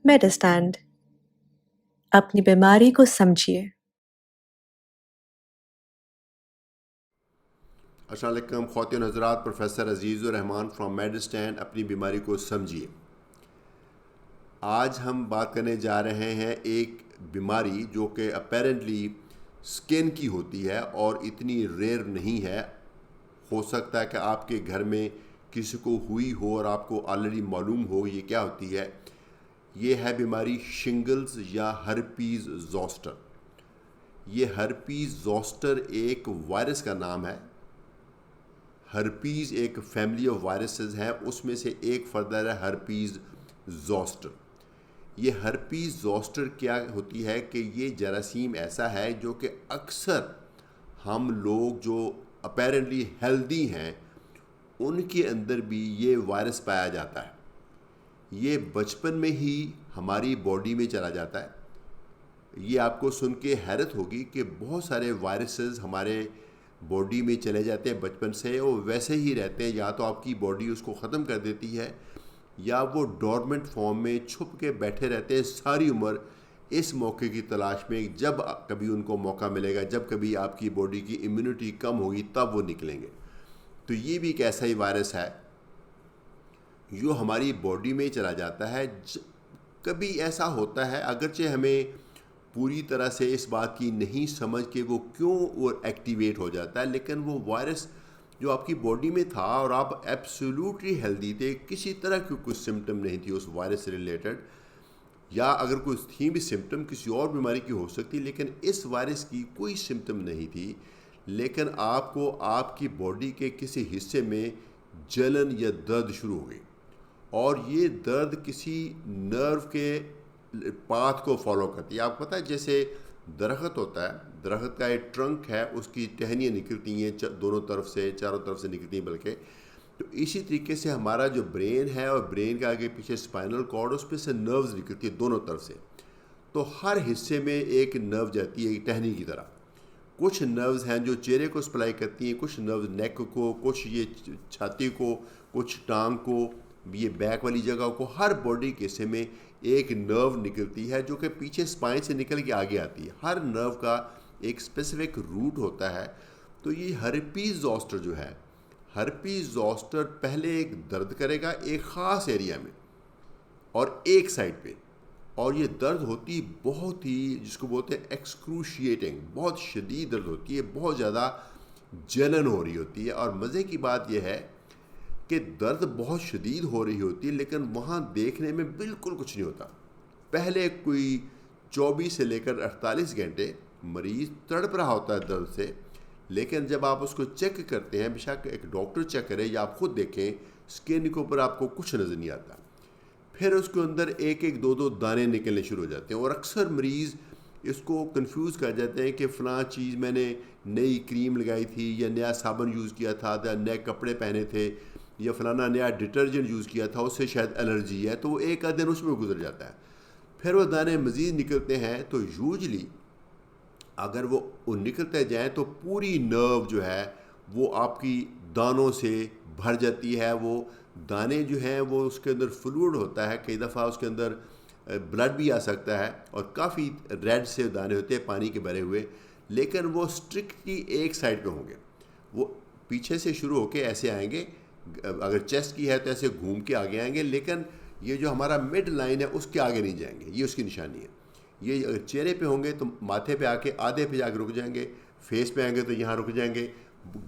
میڈسٹینڈ اپنی بیماری کو سمجھیے۔ السلام علیکم خواتین و حضرات، پروفیسر عزیز الرحمان فرام میڈسٹینڈ اپنی بیماری کو سمجھیے۔ آج ہم بات کرنے جا رہے ہیں ایک بیماری جو کہ اپیرنٹلی سکن کی ہوتی ہے اور اتنی ریئر نہیں ہے۔ ہو سکتا ہے کہ آپ کے گھر میں کسی کو ہوئی ہو اور آپ کو آلریڈی معلوم ہو یہ کیا ہوتی ہے۔ یہ ہے بیماری شنگلز یا ہرپیز زوسٹر۔ یہ ہرپیز زوسٹر ایک وائرس کا نام ہے۔ ہرپیز ایک فیملی آف وائرسز ہیں، اس میں سے ایک فردر ہے ہرپیز زوسٹر۔ یہ ہرپیز زوسٹر کیا ہوتی ہے کہ یہ جراثیم ایسا ہے جو کہ اکثر ہم لوگ جو اپیرنٹلی ہیلدی ہیں ان کے اندر بھی یہ وائرس پایا جاتا ہے۔ یہ بچپن میں ہی ہماری باڈی میں چلا جاتا ہے۔ یہ آپ کو سن کے حیرت ہوگی کہ بہت سارے وائرسز ہمارے باڈی میں چلے جاتے ہیں بچپن سے، وہ ویسے ہی رہتے ہیں، یا تو آپ کی باڈی اس کو ختم کر دیتی ہے یا وہ ڈورمنٹ فارم میں چھپ کے بیٹھے رہتے ہیں ساری عمر اس موقع کی تلاش میں، جب کبھی ان کو موقع ملے گا، جب کبھی آپ کی باڈی کی امیونٹی کم ہوگی تب وہ نکلیں گے۔ تو یہ بھی ایک ایسا ہی وائرس ہے جو ہماری باڈی میں چلا جاتا ہے۔ کبھی ایسا ہوتا ہے، اگرچہ ہمیں پوری طرح سے اس بات کی نہیں سمجھ کہ وہ کیوں وہ ایکٹیویٹ ہو جاتا ہے، لیکن وہ وائرس جو آپ کی باڈی میں تھا اور آپ ایبسولوٹلی ہیلدی تھے، کسی طرح کی کوئی سمٹم نہیں تھی اس وائرس سے ریلیٹڈ، یا اگر کوئی تھی بھی سمٹم کسی اور بیماری کی ہو سکتی، لیکن اس وائرس کی کوئی سمٹم نہیں تھی، لیکن آپ کو آپ کی باڈی کے کسی حصے میں جلن یا درد شروع ہو گئی، اور یہ درد کسی نرو کے پاتھ کو فالو کرتی ہے۔ آپ پتہ ہے جیسے درخت ہوتا ہے، درخت کا ایک ٹرنک ہے، اس کی ٹہنیاں نکلتی ہیں دونوں طرف سے، چاروں طرف سے نکلتی ہیں بلکہ، تو اسی طریقے سے ہمارا جو برین ہے اور برین کے آگے پیچھے اسپائنل کارڈ، اس پہ سے نروز نکلتی ہے دونوں طرف سے۔ تو ہر حصے میں ایک نرو جاتی ہے ایک ٹہنی کی طرح۔ کچھ نروز ہیں جو چہرے کو سپلائی کرتی ہیں، کچھ نروز نیک کو، کچھ یہ چھاتی کو، کچھ ٹانگ کو، یہ بیک والی جگہ کو، ہر باڈی کے حصے میں ایک نرو نکلتی ہے جو کہ پیچھے اسپائن سے نکل کے آگے آتی ہے۔ ہر نرو کا ایک اسپیسیفک روٹ ہوتا ہے۔ تو یہ ہرپیز زوسٹر جو ہے، ہرپیز زوسٹر پہلے ایک درد کرے گا ایک خاص ایریا میں اور ایک سائڈ پہ، اور یہ درد ہوتی بہت ہی، جس کو بولتے ہیں ایکسکروشیٹنگ، بہت شدید درد ہوتی ہے، بہت زیادہ جلن ہو رہی ہوتی ہے۔ اور مزے کی بات یہ ہے کہ درد بہت شدید ہو رہی ہوتی ہے لیکن وہاں دیکھنے میں بالکل کچھ نہیں ہوتا۔ پہلے کوئی 24 سے لے کر 48 گھنٹے مریض تڑپ رہا ہوتا ہے درد سے، لیکن جب آپ اس کو چیک کرتے ہیں، بے شک ایک ڈاکٹر چیک کرے یا آپ خود دیکھیں، اسکن کے اوپر آپ کو کچھ نظر نہیں آتا۔ پھر اس کے اندر ایک ایک دو دو دانے نکلنے شروع ہو جاتے ہیں، اور اکثر مریض اس کو کنفیوز کر جاتے ہیں کہ فلاں چیز میں نے نئی کریم لگائی تھی، یا نیا صابن یوز کیا تھا، یا نئے کپڑے پہنے تھے، یا فلانا نیا ڈٹرجنٹ یوز کیا تھا، اس سے شاید الرجی ہے، تو وہ ایک آدھ دن اس میں گزر جاتا ہے۔ پھر وہ دانے مزید نکلتے ہیں، تو یوجلی اگر وہ نکلتے جائیں تو پوری نرو جو ہے وہ آپ کی دانوں سے بھر جاتی ہے۔ وہ دانے جو ہیں وہ اس کے اندر فلوئڈ ہوتا ہے، کئی دفعہ اس کے اندر بلڈ بھی آ سکتا ہے، اور کافی ریڈ سے دانے ہوتے ہیں پانی کے بھرے ہوئے، لیکن وہ اسٹرکٹلی ایک سائڈ پہ ہوں گے۔ وہ پیچھے سے شروع ہو کے ایسے آئیں گے، اگر چیسٹ کی ہے تو ایسے گھوم کے آگے آئیں گے، لیکن یہ جو ہمارا مڈ لائن ہے اس کے آگے نہیں جائیں گے، یہ اس کی نشانی ہے۔ یہ اگر چہرے پہ ہوں گے تو ماتھے پہ آ کے آدھے پہ جا کے رک جائیں گے، فیس پہ آئیں گے تو یہاں رک جائیں گے،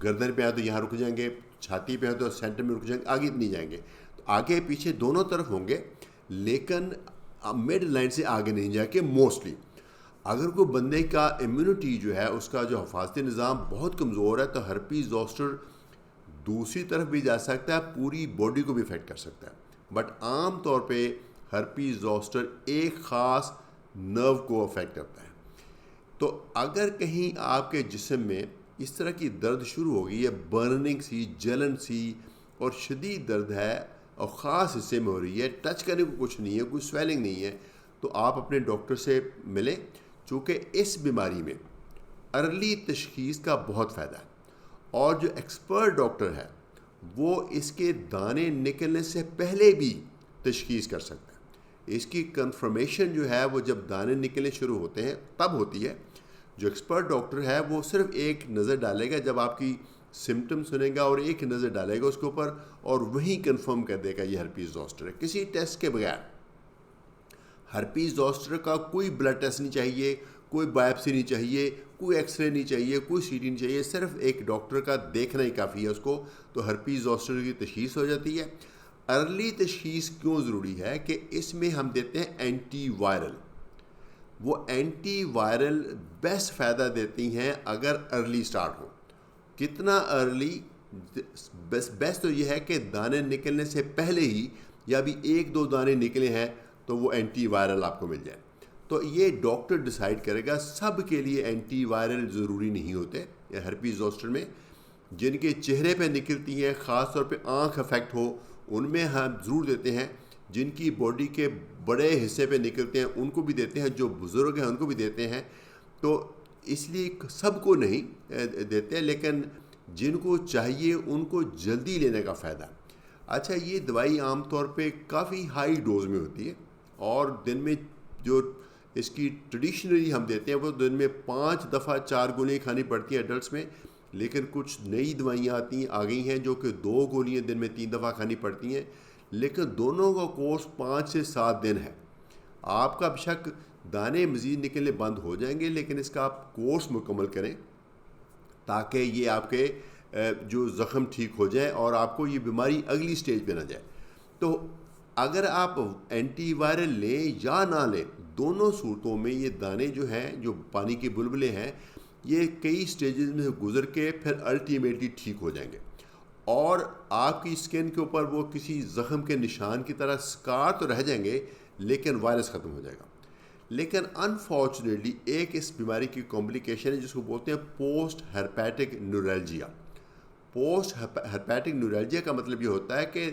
گردن پہ آئے تو یہاں رک جائیں گے، چھاتی پہ آئے تو سینٹر میں رک جائیں گے، آگے نہیں جائیں گے۔ تو آگے پیچھے دونوں طرف ہوں گے، لیکن مڈ لائن سے آگے نہیں جا کے موسٹلی۔ اگر کوئی بندے کا امیونٹی جو ہے، اس کا جو حفاظتی نظام بہت کمزور ہے، تو ہرپیز زوسٹر دوسری طرف بھی جا سکتا ہے، پوری باڈی کو بھی افیکٹ کر سکتا ہے، بٹ عام طور پہ ہرپیز زوسٹر ایک خاص نرو کو افیکٹ کرتا ہے۔ تو اگر کہیں آپ کے جسم میں اس طرح کی درد شروع ہوگی، یا برننگ سی، جلن سی اور شدید درد ہے، اور خاص حصے میں ہو رہی ہے، ٹچ کرنے کو کچھ نہیں ہے، کوئی سویلنگ نہیں ہے، تو آپ اپنے ڈاکٹر سے ملیں، چونکہ اس بیماری میں ارلی تشخیص کا بہت فائدہ ہے، اور جو ایکسپرٹ ڈاکٹر ہے وہ اس کے دانے نکلنے سے پہلے بھی تشخیص کر سکتا ہے۔ اس کی کنفرمیشن جو ہے وہ جب دانے نکلنے شروع ہوتے ہیں تب ہوتی ہے. جو ایکسپرٹ ڈاکٹر ہے وہ صرف ایک نظر ڈالے گا جب آپ کی سمٹم سنے گا اور ایک نظر ڈالے گا اس کے اوپر اور وہیں کنفرم کر دے گا یہ ہرپیز زوسٹر ہے, کسی ٹیسٹ کے بغیر. ہرپیز زوسٹر کا کوئی بلڈ ٹیسٹ نہیں چاہیے, کوئی بایوپسی نہیں چاہیے, کوئی ایکس رے نہیں چاہیے, کوئی سی ٹی نہیں چاہیے, صرف ایک ڈاکٹر کا دیکھنا ہی کافی ہے اس کو, تو ہرپیز زوسٹر کی تشخیص ہو جاتی ہے. ارلی تشخیص کیوں ضروری ہے کہ اس میں ہم دیتے ہیں اینٹی وائرل. وہ اینٹی وائرل بیسٹ فائدہ دیتی ہیں اگر ارلی سٹارٹ ہو. کتنا ارلی؟ بیسٹ تو یہ ہے کہ دانے نکلنے سے پہلے ہی یا بھی ایک دو دانے نکلے ہیں تو وہ اینٹی وائرل آپ کو مل جائے. تو یہ ڈاکٹر ڈیسائیڈ کرے گا. سب کے لیے اینٹی وائرل ضروری نہیں ہوتے. ہرپیز زوسٹر میں جن کے چہرے پہ نکلتی ہیں, خاص طور پہ آنکھ افیکٹ ہو, ان میں ہم ضرور دیتے ہیں. جن کی باڈی کے بڑے حصے پہ نکلتے ہیں ان کو بھی دیتے ہیں, جو بزرگ ہیں ان کو بھی دیتے ہیں. تو اس لیے سب کو نہیں دیتے, لیکن جن کو چاہیے ان کو جلدی لینے کا فائدہ. اچھا, یہ دوائی عام طور پہ کافی ہائی ڈوز میں ہوتی ہے اور دن میں جو اس کی ٹریڈیشنلی ہم دیتے ہیں وہ دن میں 5 دفعہ 4 گولیاں کھانی پڑتی ہیں ایڈلٹس میں. لیکن کچھ نئی دوائیاں آ گئی ہیں جو کہ 2 گولیاں دن میں 3 دفعہ کھانی پڑتی ہیں, لیکن دونوں کا کورس 5 سے 7 دن ہے. آپ کا بشک دانے مزید نکلنے بند ہو جائیں گے, لیکن اس کا آپ کورس مکمل کریں تاکہ یہ آپ کے جو زخم ٹھیک ہو جائے اور آپ کو یہ بیماری اگلی سٹیج پہ نہ جائے. تو اگر آپ اینٹی وائرل لیں یا نہ لیں, دونوں صورتوں میں یہ دانے جو ہیں, جو پانی کے بلبلے ہیں, یہ کئی سٹیجز میں گزر کے پھر الٹیمیٹلی ٹھیک ہو جائیں گے اور آپ کی اسکن کے اوپر وہ کسی زخم کے نشان کی طرح سکار تو رہ جائیں گے, لیکن وائرس ختم ہو جائے گا. لیکن انفارچونیٹلی ایک اس بیماری کی کمپلیکیشن ہے جس کو بولتے ہیں پوسٹ ہرپیٹک نیورالجیا. پوسٹ ہرپیٹک نیورالجیا کا مطلب یہ ہوتا ہے کہ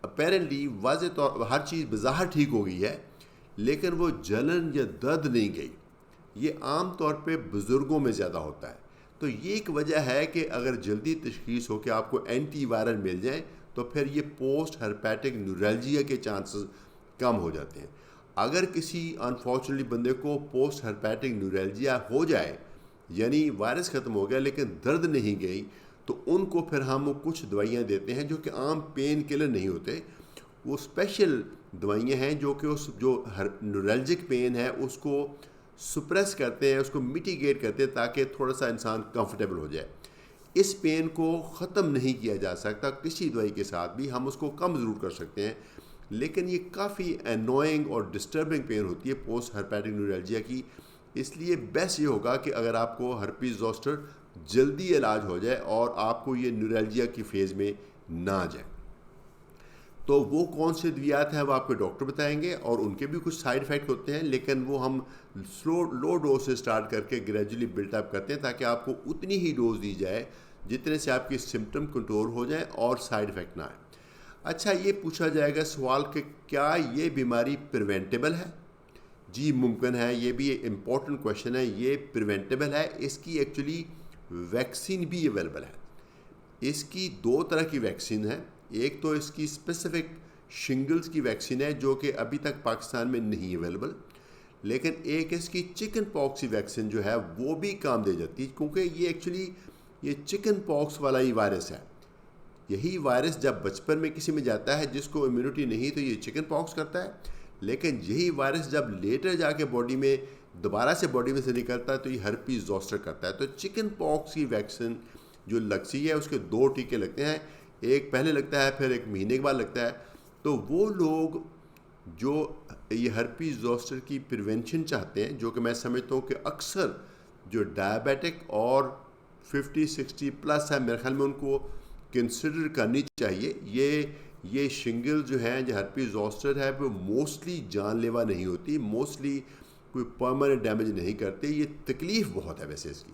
اپیرنٹلی واضح طور ہر چیز بظاہر ٹھیک ہو گئی ہے لیکن وہ جلن یا درد نہیں گئی. یہ عام طور پہ بزرگوں میں زیادہ ہوتا ہے. تو یہ ایک وجہ ہے کہ اگر جلدی تشخیص ہو کہ آپ کو اینٹی وائرل مل جائیں تو پھر یہ پوسٹ ہرپیٹک نیورالجیا کے چانسز کم ہو جاتے ہیں. اگر کسی انفارچونیٹلی بندے کو پوسٹ ہرپیٹک نیورالجیا ہو جائے, یعنی وائرس ختم ہو گیا لیکن درد نہیں گئی, تو ان کو پھر ہم کچھ دوائیاں دیتے ہیں جو کہ عام پین کلر نہیں ہوتے. وہ اسپیشل دوائیاں ہیں جو کہ اس جو نیورالجک پین ہے اس کو سپریس کرتے ہیں, اس کو میٹیگیٹ کرتے ہیں تاکہ تھوڑا سا انسان کمفرٹیبل ہو جائے. اس پین کو ختم نہیں کیا جا سکتا کسی دوائی کے ساتھ بھی, ہم اس کو کم ضرور کر سکتے ہیں, لیکن یہ کافی انوائنگ اور ڈسٹربنگ پین ہوتی ہے پوسٹ ہرپیٹک نیورالجیا کی. اس لیے بیسٹ یہ ہوگا کہ اگر آپ کو ہرپیز زوسٹر جلدی علاج ہو جائے اور آپ کو یہ نیورالجیا کی فیز میں نہ آ جائے. تو وہ کون سے ادویات ہیں وہ آپ کے ڈاکٹر بتائیں گے, اور ان کے بھی کچھ سائیڈ افیکٹ ہوتے ہیں, لیکن وہ ہم لو ڈوز سے سٹارٹ کر کے گریجولی بلٹ اپ کرتے ہیں تاکہ آپ کو اتنی ہی ڈوز دی جائے جتنے سے آپ کی سمٹم کنٹرول ہو جائیں اور سائیڈ افیکٹ نہ آئے. اچھا, یہ پوچھا جائے گا سوال کہ کیا یہ بیماری پریونٹیبل ہے؟ جی ممکن ہے. یہ بھی امپورٹنٹ کویشچن ہے. یہ پریونٹیبل ہے. اس کی ایکچولی ویکسین بھی اویلیبل ہے. اس کی 2 طرح کی ویکسین ہے. ایک تو اس کی اسپیسیفک شنگلز کی ویکسین ہے جو کہ ابھی تک پاکستان میں نہیں اویلیبل, لیکن ایک اس کی چکن پاکس کی ویکسین جو ہے وہ بھی کام دے جاتی ہے, کیونکہ یہ ایکچولی یہ چکن پاکس والا ہی وائرس ہے. یہی وائرس جب بچپن میں کسی میں جاتا ہے جس کو امیونٹی نہیں تو یہ چکن پاکس کرتا ہے, لیکن یہی وائرس جب لیٹر جا کے باڈی میں دوبارہ سے باڈی میں سے نکلتا ہے تو یہ ہرپیز زوسٹر کرتا ہے. تو چکن پاکس کی ویکسین جو لگتی ہے اس کے 2 ٹیکے لگتے ہیں, ایک پہلے لگتا ہے پھر 1 مہینے کے بعد لگتا ہے. تو وہ لوگ جو یہ ہرپیز زوسٹر کی پریونشن چاہتے ہیں, جو کہ میں سمجھتا ہوں کہ اکثر جو ڈائبیٹک اور 50-60 پلس ہے, میرے خیال میں ان کو کنسیڈر کرنی چاہیے. یہ شنگل جو ہیں جو ہرپیز زوسٹر ہے وہ موسٹلی جان لیوا نہیں ہوتی, موسٹلی کوئی پرماننٹ ڈیمیج نہیں کرتے. یہ تکلیف بہت ہے ویسے اس کی,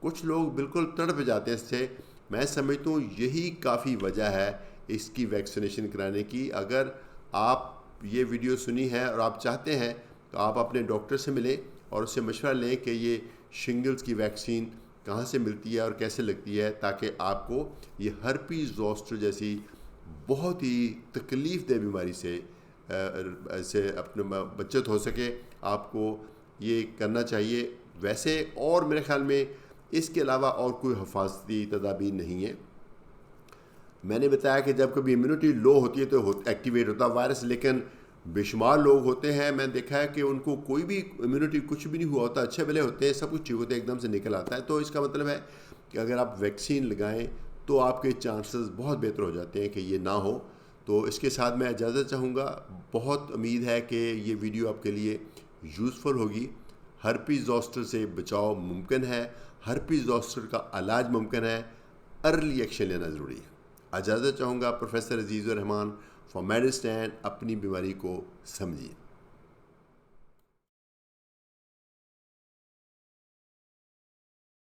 کچھ لوگ بالکل تڑپ جاتے ہیں اس سے. میں سمجھتا ہوں یہی کافی وجہ ہے اس کی ویکسینیشن کرانے کی. اگر آپ یہ ویڈیو سنی ہے اور آپ چاہتے ہیں تو آپ اپنے ڈاکٹر سے ملیں اور اس سے مشورہ لیں کہ یہ شنگلز کی ویکسین کہاں سے ملتی ہے اور کیسے لگتی ہے, تاکہ آپ کو یہ ہرپیز زوسٹر جیسی بہت ہی تکلیف دہ بیماری سے سے اپنے بچت ہو سکے آپ کو یہ کرنا چاہیے. ویسے اور میرے خیال میں اس کے علاوہ اور کوئی حفاظتی تدابیر نہیں ہے. میں نے بتایا کہ جب کبھی امیونٹی لو ہوتی ہے تو ایکٹیویٹ ہوتا ہے وائرس, لیکن بے شمار لوگ ہوتے ہیں میں نے دیکھا ہے کہ ان کو کوئی بھی امیونٹی کچھ بھی نہیں ہوا ہوتا, اچھے بھلے ہوتے ہیں, سب کچھ ٹھیک ہوتے ہیں, ایک دم سے نکل آتا ہے. تو اس کا مطلب ہے کہ اگر آپ ویکسین لگائیں تو آپ کے چانسز بہت بہتر ہو جاتے ہیں کہ یہ نہ ہو. تو اس کے ساتھ میں اجازت چاہوں گا. بہت امید ہے کہ یہ ویڈیو آپ کے لیے یوزفل ہوگی. ہرپیز زوسٹر سے بچاؤ ممکن ہے, ہرپیز زوسٹر کا علاج ممکن ہے, ارلی ایکشن لینا ضروری ہے. اجازت چاہوں گا. Professor Aziz Rahman from میڈسٹینڈ. اپنی بیماری کو سمجھیے.